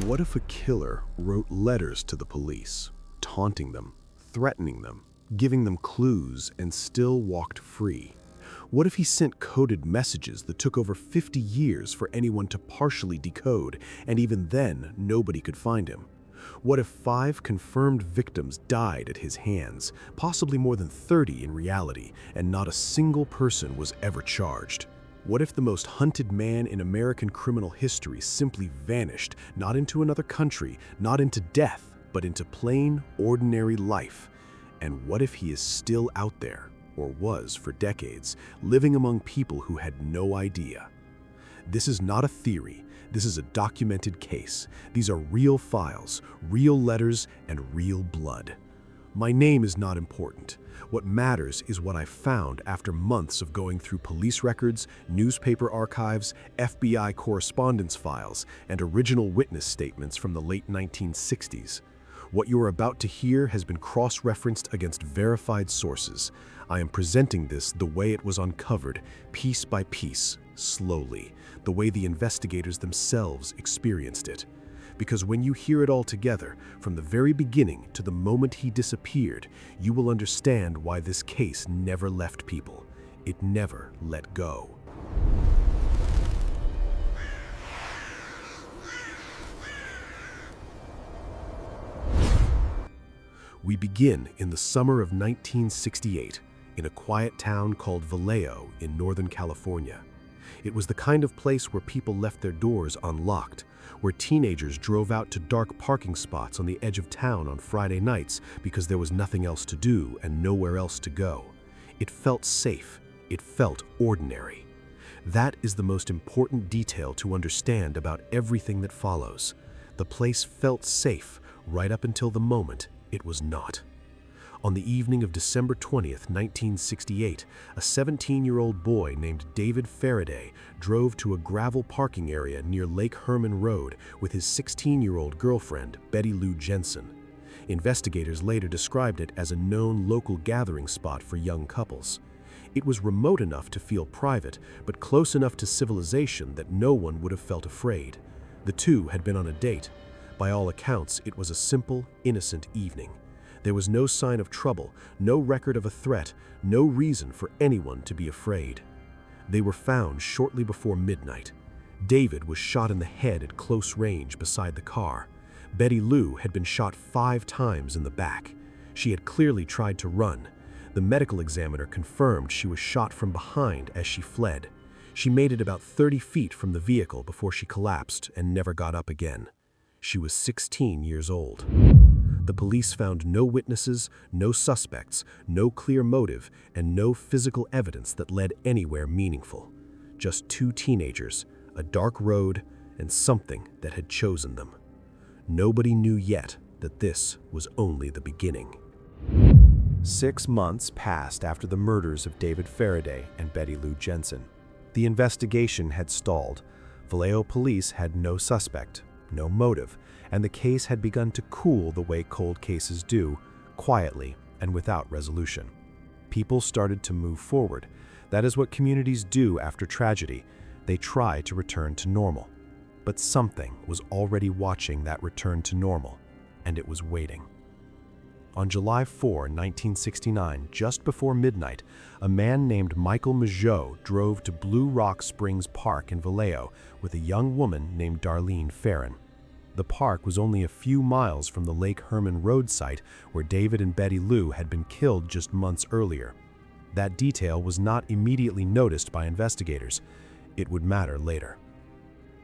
What if a killer wrote letters to the police, taunting them, threatening them, giving them clues, and still walked free? What if he sent coded messages that took over 50 years for anyone to partially decode, and even then, nobody could find him? What if 5 confirmed victims died at his hands, possibly more than 30 in reality, and not a single person was ever charged? What if the most hunted man in American criminal history simply vanished, not into another country, not into death, but into plain, ordinary life? And what if he is still out there, or was for decades, living among people who had no idea? This is not a theory. This is a documented case. These are real files, real letters, and real blood. My name is not important. What matters is what I found after months of going through police records, newspaper archives, FBI correspondence files, and original witness statements from the late 1960s. What you are about to hear has been cross-referenced against verified sources. I am presenting this the way it was uncovered, piece by piece, slowly, the way the investigators themselves experienced it. Because when you hear it all together, from the very beginning to the moment he disappeared, you will understand why this case never left people. It never let go. We begin in the summer of 1968, in a quiet town called Vallejo in Northern California. It was the kind of place where people left their doors unlocked, where teenagers drove out to dark parking spots on the edge of town on Friday nights because there was nothing else to do and nowhere else to go. It felt safe. It felt ordinary. That is the most important detail to understand about everything that follows. The place felt safe right up until the moment it was not. On the evening of December 20th, 1968, a 17-year-old boy named David Faraday drove to a gravel parking area near Lake Herman Road with his 16-year-old girlfriend, Betty Lou Jensen. Investigators later described it as a known local gathering spot for young couples. It was remote enough to feel private, but close enough to civilization that no one would have felt afraid. The two had been on a date. By all accounts, it was a simple, innocent evening. There was no sign of trouble, no record of a threat, no reason for anyone to be afraid. They were found shortly before midnight. David was shot in the head at close range beside the car. Betty Lou had been shot 5 times in the back. She had clearly tried to run. The medical examiner confirmed she was shot from behind as she fled. She made it about 30 feet from the vehicle before she collapsed and never got up again. She was 16 years old. The police found no witnesses, no suspects, no clear motive, and no physical evidence that led anywhere meaningful. Just 2 teenagers, a dark road, and something that had chosen them. Nobody knew yet that this was only the beginning. 6 months passed after the murders of David Faraday and Betty Lou Jensen. The investigation had stalled. Vallejo police had no suspect, no motive, and the case had begun to cool the way cold cases do, quietly and without resolution. People started to move forward. That is what communities do after tragedy. They try to return to normal. But something was already watching that return to normal, and it was waiting. On July 4, 1969, just before midnight, a man named Michael Mageau drove to Blue Rock Springs Park in Vallejo with a young woman named Darlene Ferrin. The park was only a few miles from the Lake Herman Road site where David and Betty Lou had been killed just months earlier. That detail was not immediately noticed by investigators. It would matter later.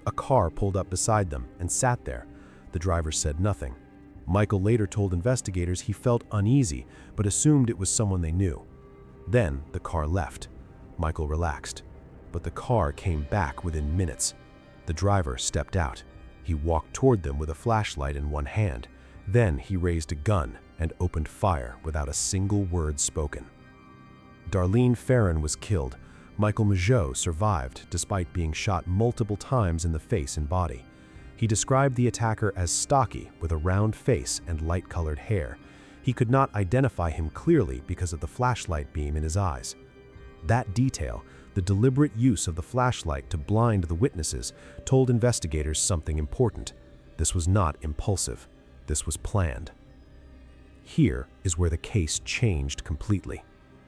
A car pulled up beside them and sat there. The driver said nothing. Michael later told investigators he felt uneasy, but assumed it was someone they knew. Then the car left. Michael relaxed. But the car came back within minutes. The driver stepped out. He walked toward them with a flashlight in one hand. Then he raised a gun and opened fire without a single word spoken. Darlene Ferrin was killed. Michael Mageau survived despite being shot multiple times in the face and body. He described the attacker as stocky with a round face and light-colored hair. He could not identify him clearly because of the flashlight beam in his eyes. That detail, the deliberate use of the flashlight to blind the witnesses, told investigators something important. This was not impulsive. This was planned. Here is where the case changed completely.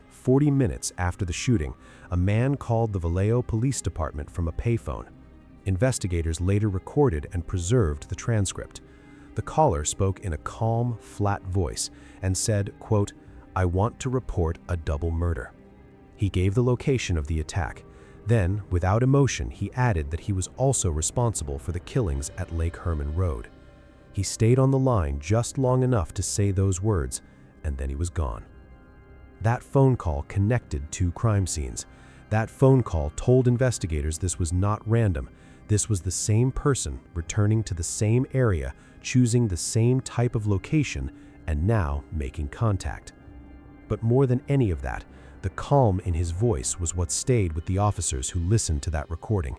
40 minutes after the shooting, a man called the Vallejo Police Department from a payphone. Investigators later recorded and preserved the transcript. The caller spoke in a calm, flat voice and said, quote, "I want to report a double murder." He gave the location of the attack. Then, without emotion, he added that he was also responsible for the killings at Lake Herman Road. He stayed on the line just long enough to say those words, and then he was gone. That phone call connected two crime scenes. That phone call told investigators this was not random. This was the same person returning to the same area, choosing the same type of location, and now making contact. But more than any of that, the calm in his voice was what stayed with the officers who listened to that recording.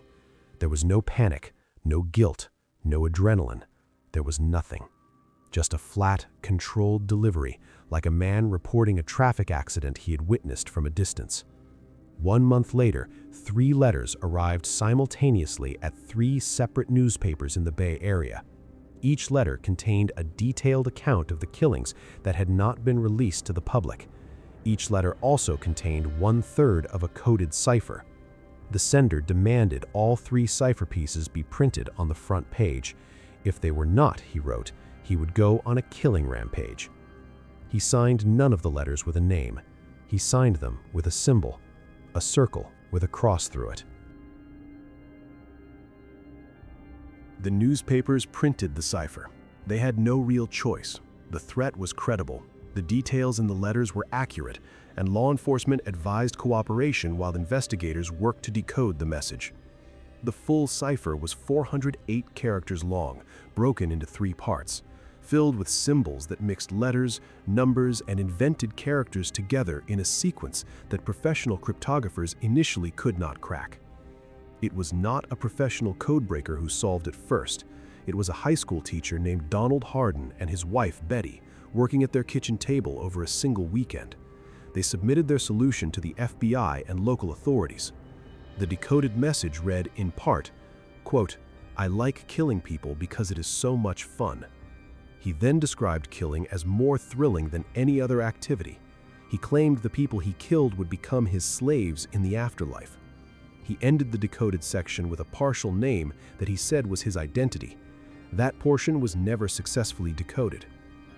There was no panic, no guilt, no adrenaline. There was nothing. Just a flat, controlled delivery, like a man reporting a traffic accident he had witnessed from a distance. 1 month later, 3 letters arrived simultaneously at 3 separate newspapers in the Bay Area. Each letter contained a detailed account of the killings that had not been released to the public. Each letter also contained 1/3 of a coded cipher. The sender demanded all 3 cipher pieces be printed on the front page. If they were not, he wrote, he would go on a killing rampage. He signed none of the letters with a name. He signed them with a symbol, a circle with a cross through it. The newspapers printed the cipher. They had no real choice. The threat was credible. The details in the letters were accurate, and law enforcement advised cooperation while investigators worked to decode the message. The full cipher was 408 characters long, broken into 3 parts, filled with symbols that mixed letters, numbers, and invented characters together in a sequence that professional cryptographers initially could not crack. It was not a professional codebreaker who solved it first. It was a high school teacher named Donald Hardin and his wife, Betty, working at their kitchen table over a single weekend. They submitted their solution to the FBI and local authorities. The decoded message read, in part, quote, "I like killing people because it is so much fun." He then described killing as more thrilling than any other activity. He claimed the people he killed would become his slaves in the afterlife. He ended the decoded section with a partial name that he said was his identity. That portion was never successfully decoded.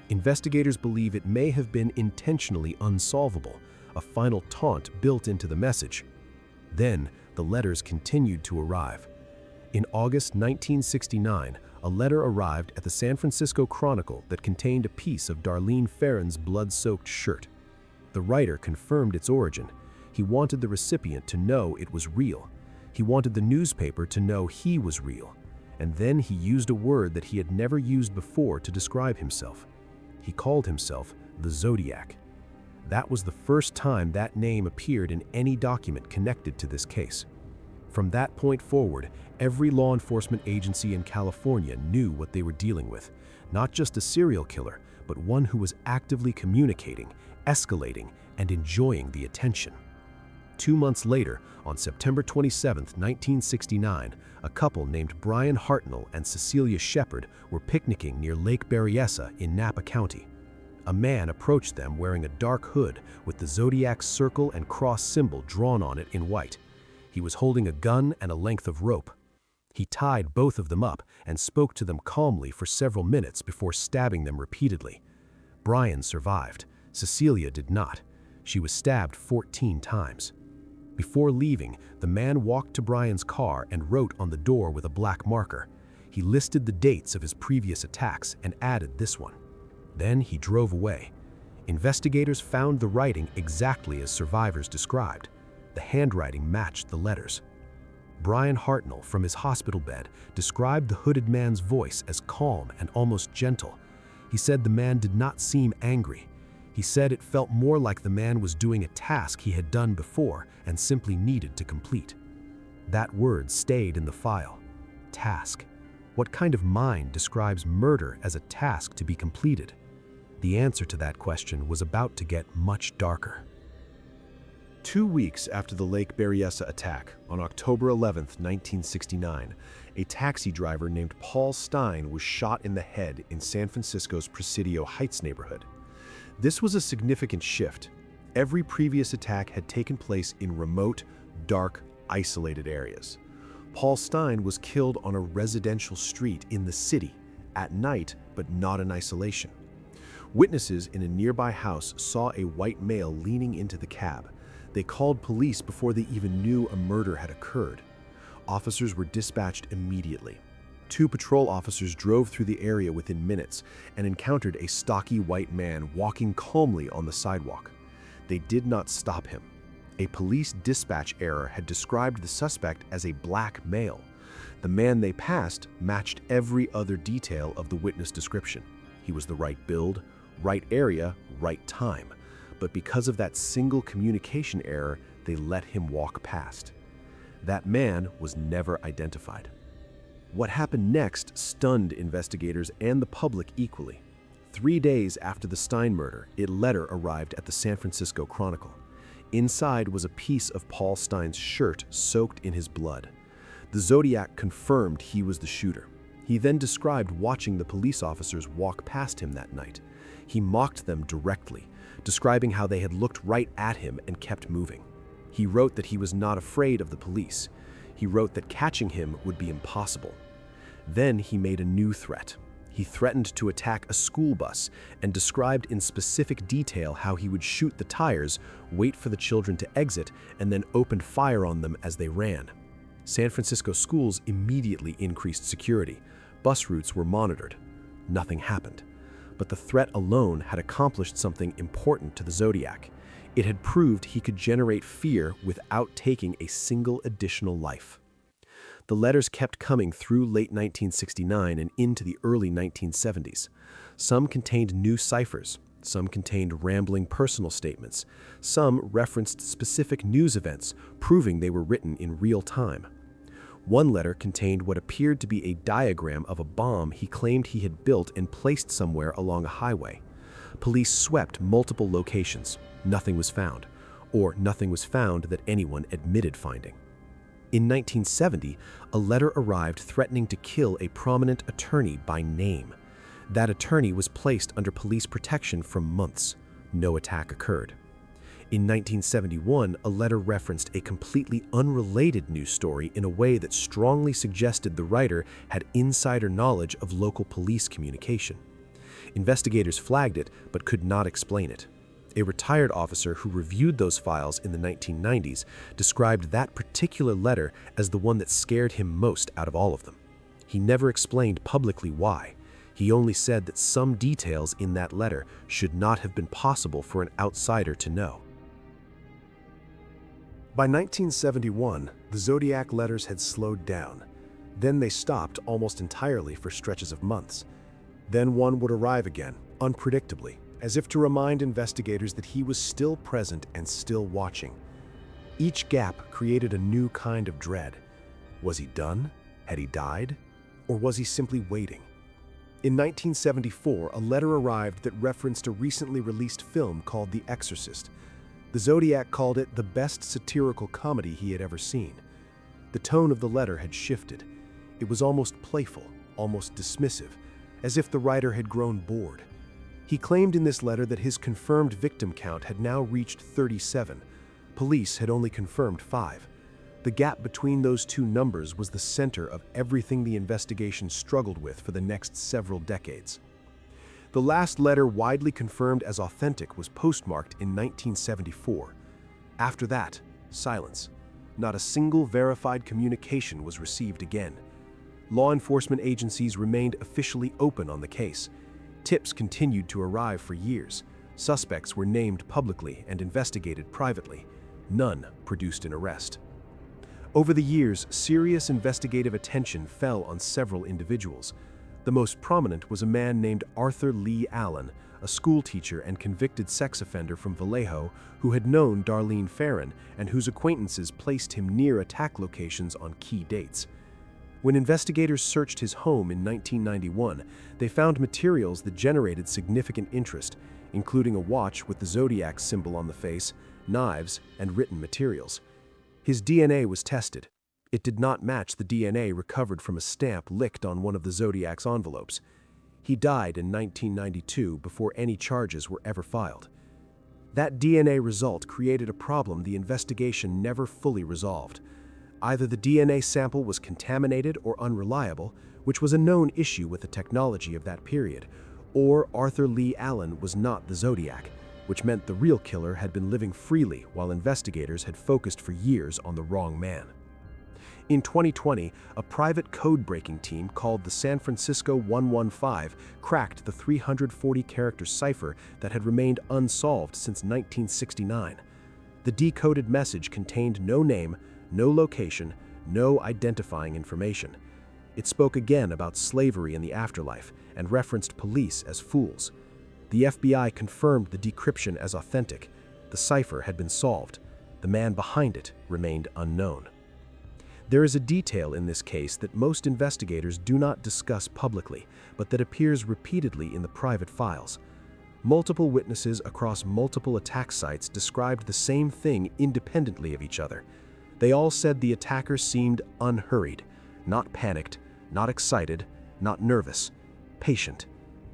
Investigators believe it may have been intentionally unsolvable, a final taunt built into the message. Then, the letters continued to arrive. In August 1969, a letter arrived at the San Francisco Chronicle that contained a piece of Darlene Ferrin's blood-soaked shirt. The writer confirmed its origin. He wanted the recipient to know it was real. He wanted the newspaper to know he was real. And then he used a word that he had never used before to describe himself. He called himself the Zodiac. That was the first time that name appeared in any document connected to this case. From that point forward, every law enforcement agency in California knew what they were dealing with. Not just a serial killer, but one who was actively communicating, escalating, and enjoying the attention. 2 months later, on September 27, 1969, a couple named Brian Hartnell and Cecilia Shepard were picnicking near Lake Berryessa in Napa County. A man approached them wearing a dark hood with the Zodiac circle and cross symbol drawn on it in white. He was holding a gun and a length of rope. He tied both of them up and spoke to them calmly for several minutes before stabbing them repeatedly. Brian survived. Cecilia did not. She was stabbed 14 times. Before leaving, the man walked to Brian's car and wrote on the door with a black marker. He listed the dates of his previous attacks and added this one. Then he drove away. Investigators found the writing exactly as survivors described. The handwriting matched the letters. Brian Hartnell, from his hospital bed, described the hooded man's voice as calm and almost gentle. He said the man did not seem angry. He said it felt more like the man was doing a task he had done before and simply needed to complete. That word stayed in the file. Task. What kind of mind describes murder as a task to be completed? The answer to that question was about to get much darker. 2 weeks after the Lake Berryessa attack, on October 11, 1969, a taxi driver named Paul Stine was shot in the head in San Francisco's Presidio Heights neighborhood. This was a significant shift. Every previous attack had taken place in remote, dark, isolated areas. Paul Stine was killed on a residential street in the city, at night, but not in isolation. Witnesses in a nearby house saw a white male leaning into the cab. They called police before they even knew a murder had occurred. Officers were dispatched immediately. 2 patrol officers drove through the area within minutes and encountered a stocky white man walking calmly on the sidewalk. They did not stop him. A police dispatch error had described the suspect as a black male. The man they passed matched every other detail of the witness description. He was the right build, right area, right time. But because of that single communication error, they let him walk past. That man was never identified. What happened next stunned investigators and the public equally. 3 days after the Stine murder, a letter arrived at the San Francisco Chronicle. Inside was a piece of Paul Stine's shirt soaked in his blood. The Zodiac confirmed he was the shooter. He then described watching the police officers walk past him that night. He mocked them directly, describing how they had looked right at him and kept moving. He wrote that he was not afraid of the police. He wrote that catching him would be impossible. Then he made a new threat. He threatened to attack a school bus and described in specific detail how he would shoot the tires, wait for the children to exit, and then open fire on them as they ran. San Francisco schools immediately increased security. Bus routes were monitored. Nothing happened. But the threat alone had accomplished something important to the Zodiac. It had proved he could generate fear without taking a single additional life. The letters kept coming through late 1969 and into the early 1970s. Some contained new ciphers. Some contained rambling personal statements. Some referenced specific news events, proving they were written in real time. One letter contained what appeared to be a diagram of a bomb he claimed he had built and placed somewhere along a highway. Police swept multiple locations. Nothing was found, or nothing was found that anyone admitted finding. In 1970, a letter arrived threatening to kill a prominent attorney by name. That attorney was placed under police protection for months. No attack occurred. In 1971, a letter referenced a completely unrelated news story in a way that strongly suggested the writer had insider knowledge of local police communication. Investigators flagged it, but could not explain it. A retired officer who reviewed those files in the 1990s described that particular letter as the one that scared him most out of all of them. He never explained publicly why. He only said that some details in that letter should not have been possible for an outsider to know. By 1971, the Zodiac letters had slowed down. Then they stopped almost entirely for stretches of months. Then one would arrive again, unpredictably, as if to remind investigators that he was still present and still watching. Each gap created a new kind of dread. Was he done? Had he died? Or was he simply waiting? In 1974, a letter arrived that referenced a recently released film called The Exorcist. The Zodiac called it the best satirical comedy he had ever seen. The tone of the letter had shifted. It was almost playful, almost dismissive, as if the writer had grown bored. He claimed in this letter that his confirmed victim count had now reached 37. Police had only confirmed 5. The gap between those two numbers was the center of everything the investigation struggled with for the next several decades. The last letter widely confirmed as authentic was postmarked in 1974. After that, silence. Not a single verified communication was received again. Law enforcement agencies remained officially open on the case. Tips continued to arrive for years. Suspects were named publicly and investigated privately. None produced an arrest. Over the years, serious investigative attention fell on several individuals. The most prominent was a man named Arthur Lee Allen, a schoolteacher and convicted sex offender from Vallejo who had known Darlene Ferrin and whose acquaintances placed him near attack locations on key dates. When investigators searched his home in 1991, they found materials that generated significant interest, including a watch with the Zodiac symbol on the face, knives, and written materials. His DNA was tested. It did not match the DNA recovered from a stamp licked on one of the Zodiac's envelopes. He died in 1992 before any charges were ever filed. That DNA result created a problem the investigation never fully resolved. Either the DNA sample was contaminated or unreliable, which was a known issue with the technology of that period, or Arthur Lee Allen was not the Zodiac, which meant the real killer had been living freely while investigators had focused for years on the wrong man. In 2020, a private code-breaking team called the San Francisco 115 cracked the 340-character cipher that had remained unsolved since 1969. The decoded message contained no name, no location, no identifying information. It spoke again about slavery in the afterlife and referenced police as fools. The FBI confirmed the decryption as authentic. The cipher had been solved. The man behind it remained unknown. There is a detail in this case that most investigators do not discuss publicly, but that appears repeatedly in the private files. Multiple witnesses across multiple attack sites described the same thing independently of each other. They all said the attacker seemed unhurried, not panicked, not excited, not nervous, patient,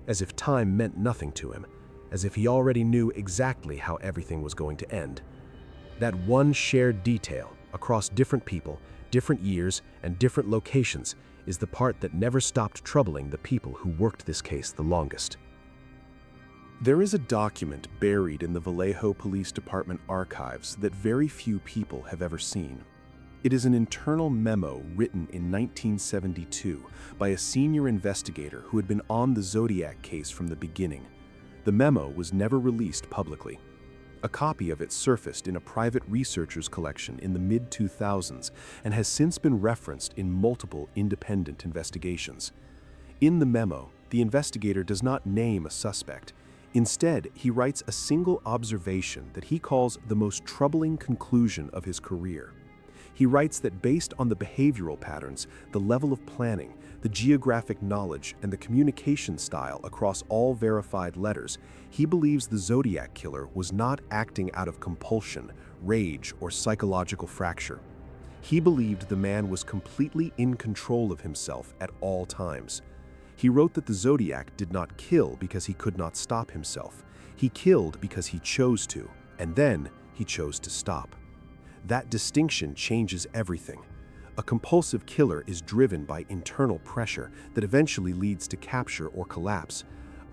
as if time meant nothing to him, as if he already knew exactly how everything was going to end. That one shared detail across different people, different years, and different locations is the part that never stopped troubling the people who worked this case the longest. There is a document buried in the Vallejo Police Department archives that very few people have ever seen. It is an internal memo written in 1972 by a senior investigator who had been on the Zodiac case from the beginning. The memo was never released publicly. A copy of it surfaced in a private researcher's collection in the mid-2000s and has since been referenced in multiple independent investigations. In the memo, the investigator does not name a suspect. Instead, he writes a single observation that he calls the most troubling conclusion of his career. He writes that based on the behavioral patterns, the level of planning, the geographic knowledge, and the communication style across all verified letters, he believes the Zodiac killer was not acting out of compulsion, rage, or psychological fracture. He believed the man was completely in control of himself at all times. He wrote that the Zodiac did not kill because he could not stop himself. He killed because he chose to, and then he chose to stop. That distinction changes everything. A compulsive killer is driven by internal pressure that eventually leads to capture or collapse.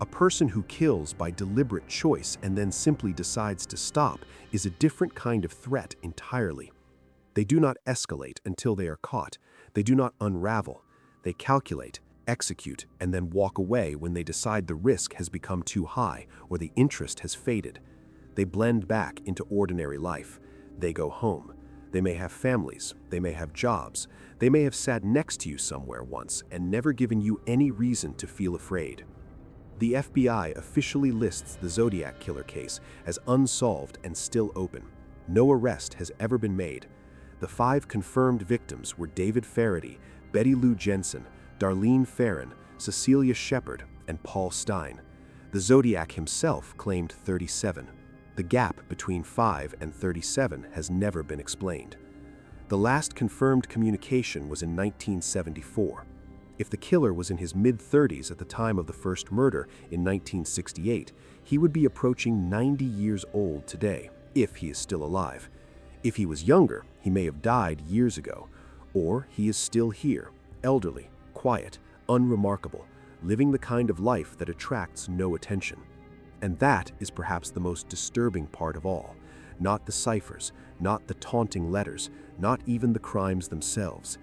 A person who kills by deliberate choice and then simply decides to stop is a different kind of threat entirely. They do not escalate until they are caught. They do not unravel. They calculate, execute, and then walk away when they decide the risk has become too high or the interest has faded. They blend back into ordinary life. They go home. They may have families. They may have jobs. They may have sat next to you somewhere once and never given you any reason to feel afraid. The FBI officially lists the Zodiac killer case as unsolved and still open. No arrest has ever been made. The 5 confirmed victims were David Faraday, Betty Lou Jensen, Darlene Ferrin, Cecilia Shepard, and Paul Stein. The Zodiac himself claimed 37. The gap between 5 and 37 has never been explained. The last confirmed communication was in 1974. If the killer was in his mid-30s at the time of the first murder in 1968, he would be approaching 90 years old today, if he is still alive. If he was younger, he may have died years ago, or he is still here, elderly, quiet, unremarkable, living the kind of life that attracts no attention. And that is perhaps the most disturbing part of all. Not the ciphers, not the taunting letters, not even the crimes themselves.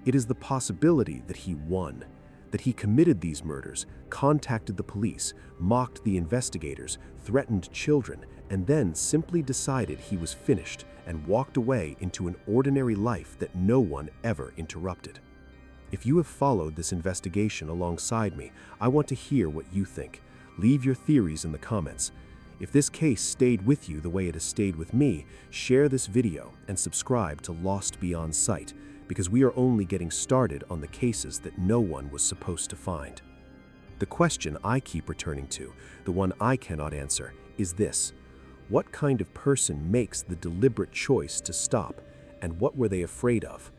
It is the possibility that he won, that he committed these murders, contacted the police, mocked the investigators, threatened children, and then simply decided he was finished and walked away into an ordinary life that no one ever interrupted. If you have followed this investigation alongside me, I want to hear what you think. Leave your theories in the comments. If this case stayed with you the way it has stayed with me, share this video and subscribe to Lost Beyond Sight, because we are only getting started on the cases that no one was supposed to find. The question I keep returning to, the one I cannot answer, is this: what kind of person makes the deliberate choice to stop, and what were they afraid of?